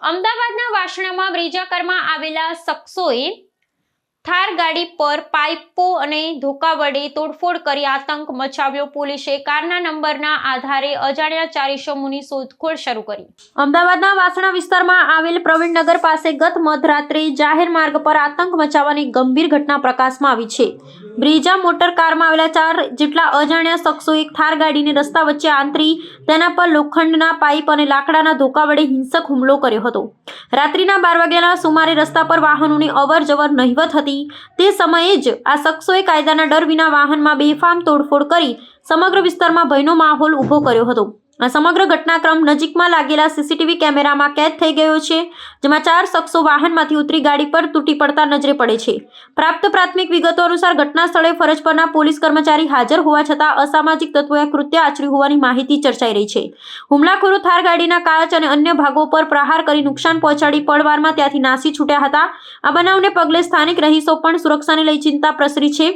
અમદાવાદના વાસણામાં બ્રિજાકારમાં આવેલા શખ્સોએ થાર ગાડી પર પાઇપો અને ધોકા વડે તોડફોડ કરી આતંક મચાવ્યો। પોલીસે કારના નંબરના આધારે અજાણ્યા 4 ઇસમોની શોધખોળ શરૂ કરી। અમદાવાદના વાસણા વિસ્તારમાં આવેલ પ્રવીણનગર પાસે ગત મધરાત્રે જાહેર માર્ગ પર આતંક મચાવવાની ગંભીર ઘટના પ્રકાશમાં આવી છે। બ્રિજા મોટર કારમાં આવેલા 4 જેટલા અજાણ્યા શખ્સોએ એક થાર ગાડીને રસ્તા વચ્ચે આંતરી તેના પર લોખંડના પાઇપ અને લાકડાના ધોકા વડે હિંસક હુમલો કર્યો હતો। રાત્રિના 12 વાગ્યાના સુમારે રસ્તા પર વાહનોની અવરજવર નહિવત હતી। તે સમયે જ આ શખ્સોએ કાયદાના ડર વિના વાહનમાં બેફામ તોડફોડ કરી સમગ્ર વિસ્તારમાં ભયનો માહોલ ઊભો કર્યો હતો। આ સમગ્ર ઘટનાક્રમ નજીકમાં લાગેલા સીસીટીવી કેમેરામાં કેદ થઈ ગયો છે, જેમાં 4 શખ્સો વાહનમાંથી ઉતરી ગાડી પર તૂટી પડતા નજરે પડે છે। પ્રાપ્ત પ્રાથમિક વિગતો અનુસાર ઘટના સ્થળે ફરજ પરના પોલીસ કર્મચારી હાજર હોવા છતાં અસામાજિક તત્વોએ કૃત્ય આચર્યું હોવાની માહિતી ચર્ચાઈ રહી છે। હુમલાખોરો થાર ગાડીના કાચ અને અન્ય ભાગો પર પ્રહાર કરી નુકસાન પહોંચાડી પળવારમાં ત્યાંથી નાસી છૂટ્યા હતા। આ બનાવને પગલે સ્થાનિક રહીશો પણ સુરક્ષાને લઈ ચિંતા પ્રસરી છે।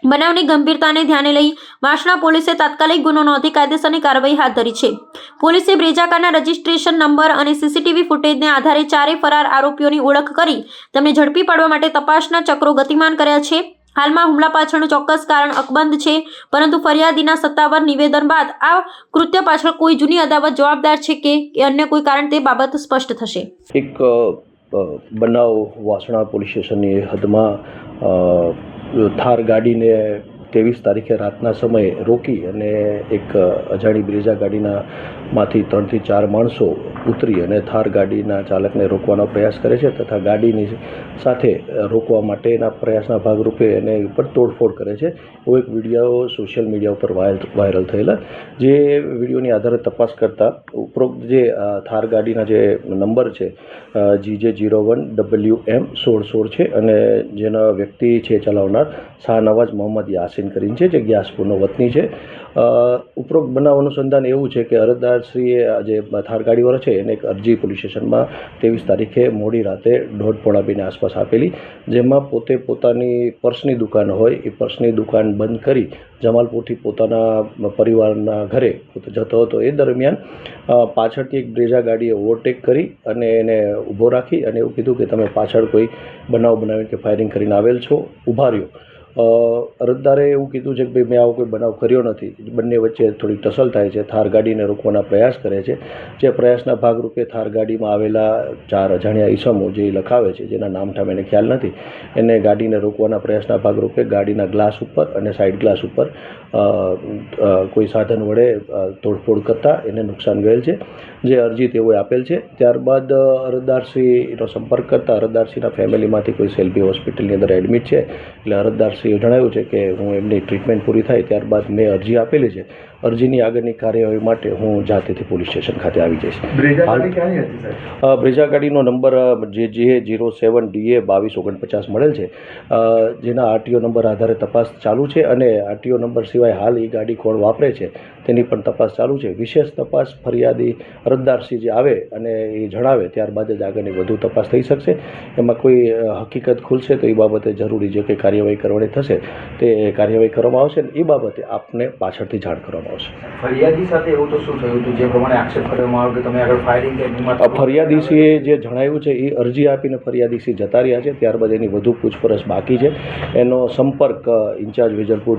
બનાવની ગંભીરતાને ધ્યાને લઈ વાસણા પોલીસે તાત્કાલિક ગુનો નોંધી કાયદેસરની કાર્યવાહી હાથ ધરી છે। પોલીસે બ્રિજાકારના રજિસ્ટ્રેશન નંબર અને સીસીટીવી ફૂટેજને આધારે 4 ફરાર આરોપીઓની ઓળખ કરી તેમને ઝડપી પાડવા માટે તપાસના ચક્રો ગતિમાન કર્યા છે। હાલમાં હુમલા પાછળનું ચોક્કસ કારણ અકબંધ છે, પરંતુ ફરિયાદીના સત્તાવાર નિવેદન બાદ આ કૃત્ય પાછળ કોઈ જૂની અદાવત જવાબદાર છે કે અન્ય કોઈ કારણ તે બાબત સ્પષ્ટ થશે। એક બનાવ વાસણા પોલીસ સ્ટેશનની હદમાં થાર ગાડીને 23 તારીખે રાતના સમયે રોકી અને એક અજાણી બ્રિજા ગાડીના માંથી 3 થી 4 માણસો ઉતરી અને થાર ગાડીના ચાલકને રોકવાનો પ્રયાસ કરે છે તથા ગાડીની સાથે રોકવા માટેના પ્રયાસના ભાગરૂપે એને ઉપર તોડફોડ કરે છે। એવો એક વિડીયો સોશિયલ મીડિયા ઉપર વાયરલ થયેલા, જે વિડીયોની આધારે તપાસ કરતા ઉપરોક્ત જે થાર ગાડીના જે નંબર છે GJ01WM1616 છે અને જેના વ્યક્તિ છે ચલાવનાર શાહનવાજ મોહમ્મદ યાસીન કરીને છે, જે ગ્યાસપુરનો વતની છે। ઉપરોક્ત બનાવ અનુસંધાન એવું છે કે અરજદારશ્રીએ જે થાર ગાડીવાળો છે એને એક અરજી પોલીસ સ્ટેશનમાં 23 તારીખે મોડી રાતે 1:30-2:30 આસપાસ આપેલી, જેમાં પોતે પોતાની પર્સની દુકાન હોય એ પર્સની દુકાન બંધ કરી જમાલપુરથી પોતાના પરિવારના ઘરે જતો હતો। એ દરમિયાન પાછળથી એક બ્રેઝા ગાડીએ ઓવરટેક કરી અને એને ઊભો રાખી અને એવું કીધું કે તમે પાછળ કોઈ બનાવ બનાવીને કે ફાયરિંગ કરીને આવેલ છો, ઊભા રહ્યો। અરજદારે એવું કીધું છે કે ભાઈ મેં આવો કોઈ બનાવ કર્યો નથી। બંને વચ્ચે થોડી ટસલ થાય છે, થાર ગાડીને રોકવાના પ્રયાસ કરે છે। જે પ્રયાસના ભાગરૂપે થાર ગાડીમાં આવેલા 4 અજાણ્યા ઈસમો જે લખાવે છે, જેના નામ ઠામ એને ખ્યાલ નથી, એને ગાડીને રોકવાના પ્રયાસના ભાગરૂપે ગાડીના ગ્લાસ ઉપર અને સાઇડ ગ્લાસ ઉપર કોઈ સાધન વડે તોડફોડ કરતાં એને નુકસાન ગયેલ છે, જે અરજી તેઓએ આપેલ છે। ત્યારબાદ અરજદારશ્રીનો સંપર્ક કરતાં અરજદારશ્રીના ફેમિલીમાંથી કોઈ સેલ્બી હોસ્પિટલની અંદર એડમિટ છે, એટલે અરજદારશ્રીએ જણાવ્યું છે કે હું એમની ટ્રીટમેન્ટ પૂરી થાય ત્યારબાદ મેં અરજી આપેલી છે। અરજીની આગળની કાર્યવાહી માટે હું જાતેથી પોલીસ સ્ટેશન ખાતે આવી જઈશ। બ્રેઝા ગાડીનો નંબર JJ07DA2249 મળેલ છે, જેના આરટીઓ નંબર આધારે તપાસ ચાલુ છે અને આરટીઓ નંબર સિવાય હાલ એ ગાડી કોણ વાપરે છે તેની પણ તપાસ ચાલુ છે। વિશેષ તપાસ ફરિયાદી અરજદારશ્રી જે આવે અને એ જણાવે ત્યારબાદ જ આગળની વધુ તપાસ થઈ શકશે। એમાં કોઈ હકીકત ખુલશે તો એ બાબતે જરૂરી જે કંઈ કાર્યવાહી કરવાની થશે તે કાર્યવાહી કરવામાં આવશે અને એ બાબતે આપને પાછળથી જાણ કરવામાં આવશે। ફરિયાદી સાથે એવું તો શું થયું હતું જે પ્રમાણે આક્ષેપ કરવામાં આવ્યો કે તમે આગળ ફાયરિંગ કે ફરિયાદીશ્રીએ જે જણાવ્યું છે એ અરજી આપીને ફરિયાદીશ્રી જતા રહ્યા છે, ત્યારબાદ એની વધુ પૂછપરછ બાકી છે। એનો સંપર્ક ઇન્ચાર્જ વેજલપુર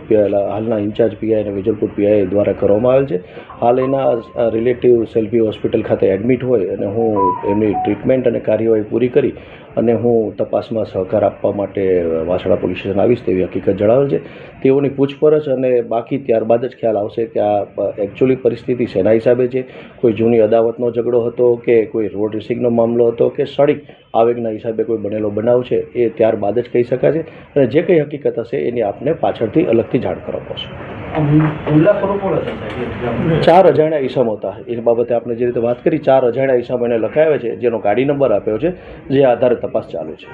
હાલના ઇન્ચાર્જ પીઆઈ અને વેજલપુર પીઆઈ દ્વારા કરવામાં આવેલ છે। હાલ એના રિલેટિવ સેલ્ફી હોસ્પિટલ ખાતે એડમિટ હોય અને હું એમની ટ્રીટમેન્ટ અને કાર્યવાહી પૂરી કરી અને હું તપાસમાં સહકાર આપવા માટે વાસણા પોલીસ સ્ટેશન આવીશ તેવી હકીકત જણાવેલ છે। તેઓની પૂછપરછ અને બાકી ત્યારબાદ જ ખ્યાલ આવશે કે આ એકચ્યુઅલી પરિસ્થિતિ શેના હિસાબે છે, કોઈ જૂની અદાવતનો ઝઘડો હતો કે કોઈ રોડ રેસિંગનો મામલો હતો કે ક્ષણિક આવેગના હિસાબે કોઈ બનેલો બનાવ છે, એ ત્યારબાદ જ કહી શકાશે અને જે કંઈ હકીકત હશે એની આપને પાછળથી અલગથી જાણ કરવામાં આવશે। 4 અજાણ્યા ઈસમો હતા, એ બાબતે આપણે જે રીતે વાત કરી 4 અજાણ્યા ઈસમો એને લખાવ્યા છે, જેનો ગાડી નંબર આપ્યો છે, જે આધારે તપાસ ચાલુ છે।